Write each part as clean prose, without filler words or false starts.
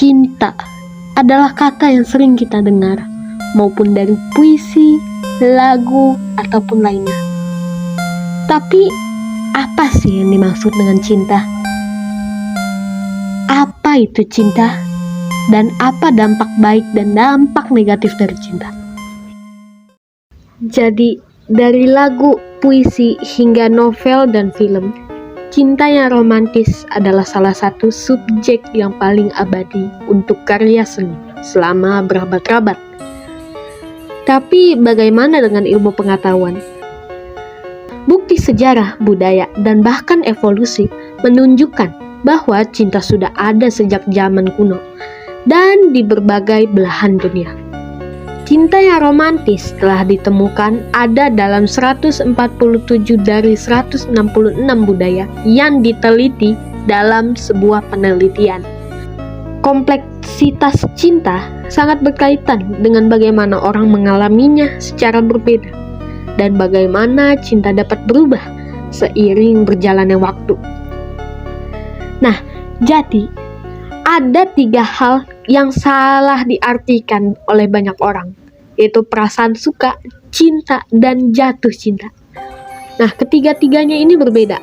Cinta adalah kata yang sering kita dengar, maupun dari puisi, lagu, ataupun lainnya. Tapi, apa sih yang dimaksud dengan cinta? Apa itu cinta? Dan apa dampak baik dan dampak negatif dari cinta? Jadi, dari lagu, puisi, hingga novel dan film, cinta yang romantis adalah salah satu subjek yang paling abadi untuk karya seni selama berabad-abad. Tapi bagaimana dengan ilmu pengetahuan? Bukti sejarah, budaya, dan bahkan evolusi menunjukkan bahwa cinta sudah ada sejak zaman kuno dan di berbagai belahan dunia. Cinta yang romantis telah ditemukan ada dalam 147 dari 166 budaya yang diteliti dalam sebuah penelitian. Kompleksitas cinta sangat berkaitan dengan bagaimana orang mengalaminya secara berbeda dan bagaimana cinta dapat berubah seiring berjalannya waktu. Nah, jadi ada 3 hal yang salah diartikan oleh banyak orang, yaitu perasaan suka, cinta, dan jatuh cinta. Nah, ketiga-tiganya ini berbeda.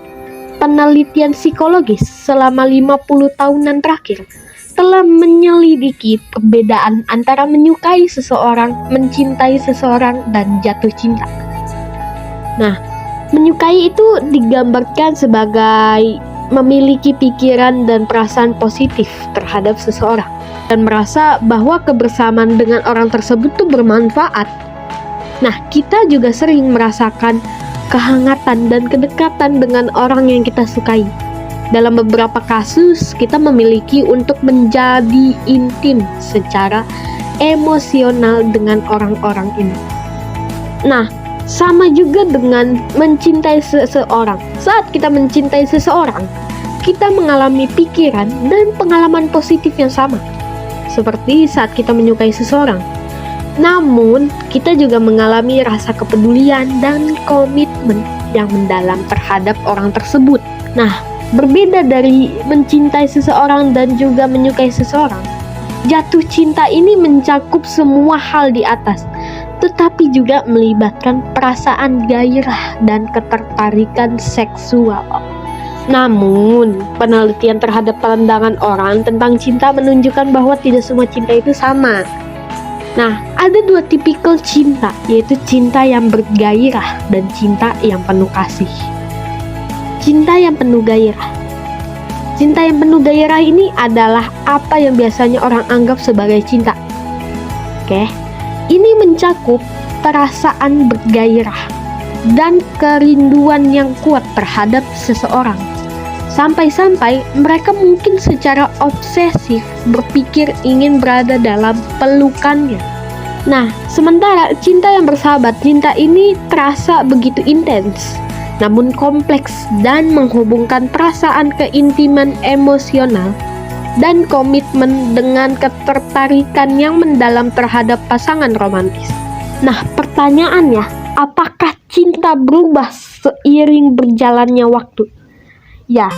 Penelitian psikologis selama 50 tahunan terakhir telah menyelidiki perbedaan antara menyukai seseorang, mencintai seseorang, dan jatuh cinta. Nah, menyukai itu digambarkan sebagai memiliki pikiran dan perasaan positif terhadap seseorang dan merasa bahwa kebersamaan dengan orang tersebut tuh bermanfaat. Nah, kita juga sering merasakan kehangatan dan kedekatan dengan orang yang kita sukai. Dalam beberapa kasus, kita memiliki untuk menjadi intim secara emosional dengan orang-orang ini. Nah, sama juga dengan mencintai seseorang. Saat kita mencintai seseorang, kita mengalami pikiran dan pengalaman positif yang sama, seperti saat kita menyukai seseorang. Namun, kita juga mengalami rasa kepedulian dan komitmen yang mendalam terhadap orang tersebut. Nah, berbeda dari mencintai seseorang dan juga menyukai seseorang, jatuh cinta ini mencakup semua hal di atas, tetapi juga melibatkan perasaan gairah dan ketertarikan seksual. Namun, penelitian terhadap pandangan orang tentang cinta menunjukkan bahwa tidak semua cinta itu sama. Nah, ada 2 tipikal cinta, yaitu cinta yang bergairah dan cinta yang penuh kasih. Cinta yang penuh gairah. Cinta yang penuh gairah ini adalah apa yang biasanya orang anggap sebagai cinta. Oke. Ini mencakup perasaan bergairah dan kerinduan yang kuat terhadap seseorang. Sampai-sampai mereka mungkin secara obsesif berpikir ingin berada dalam pelukannya. Nah, sementara cinta yang bersahabat, cinta ini terasa begitu intens, namun kompleks dan menghubungkan perasaan keintiman emosional dan komitmen dengan ketertarikan yang mendalam terhadap pasangan romantis. Nah, pertanyaannya, apakah cinta berubah seiring berjalannya waktu? Ya,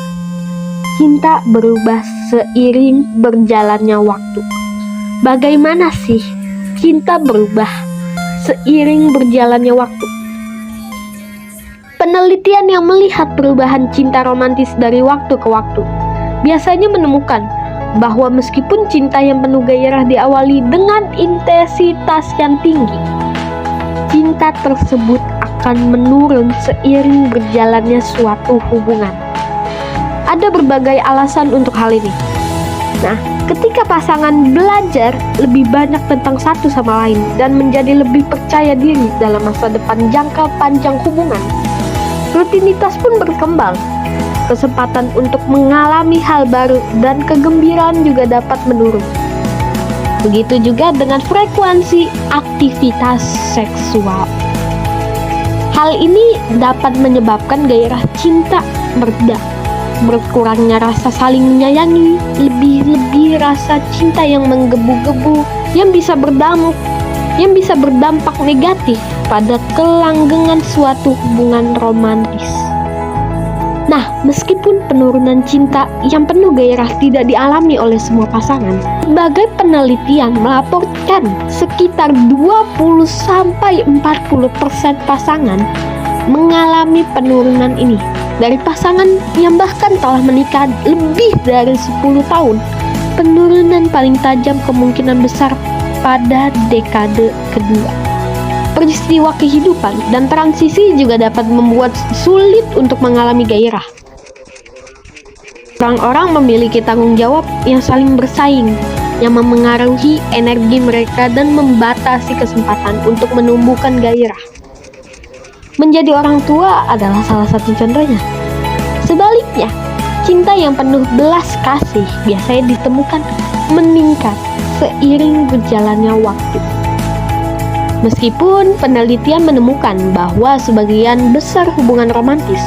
cinta berubah seiring berjalannya waktu. Bagaimana sih cinta berubah seiring berjalannya waktu? Penelitian yang melihat perubahan cinta romantis dari waktu ke waktu biasanya menemukan bahwa meskipun cinta yang penuh gairah diawali dengan intensitas yang tinggi, cinta tersebut akan menurun seiring berjalannya suatu hubungan. Ada berbagai alasan untuk hal ini. Nah, ketika pasangan belajar lebih banyak tentang satu sama lain dan menjadi lebih percaya diri dalam masa depan jangka panjang hubungan, rutinitas pun berkembang. Kesempatan untuk mengalami hal baru dan kegembiraan juga dapat menurun. Begitu juga dengan frekuensi aktivitas seksual. Hal ini dapat menyebabkan gairah cinta mereda, berkurangnya rasa saling menyayangi, lebih-lebih rasa cinta yang menggebu-gebu yang bisa berdampak negatif pada kelanggengan suatu hubungan romantis. Nah, meskipun penurunan cinta yang penuh gairah tidak dialami oleh semua pasangan, berbagai penelitian melaporkan sekitar 20-40% pasangan mengalami penurunan ini. Dari pasangan yang bahkan telah menikah lebih dari 10 tahun, penurunan paling tajam kemungkinan besar pada dekade kedua. Peristiwa kehidupan dan transisi juga dapat membuat sulit untuk mengalami gairah. Orang-orang memiliki tanggung jawab yang saling bersaing, yang memengaruhi energi mereka dan membatasi kesempatan untuk menumbuhkan gairah. Menjadi orang tua adalah salah satu contohnya. Sebaliknya, cinta yang penuh belas kasih biasanya ditemukan meningkat seiring berjalannya waktu. Meskipun penelitian menemukan bahwa sebagian besar hubungan romantis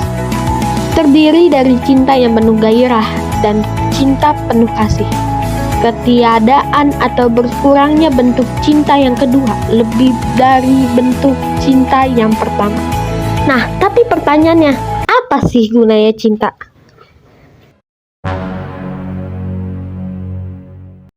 terdiri dari cinta yang penuh gairah dan cinta penuh kasih, ketiadaan atau berkurangnya bentuk cinta yang kedua lebih dari bentuk cinta yang pertama. Nah, tapi pertanyaannya, apa sih gunanya cinta?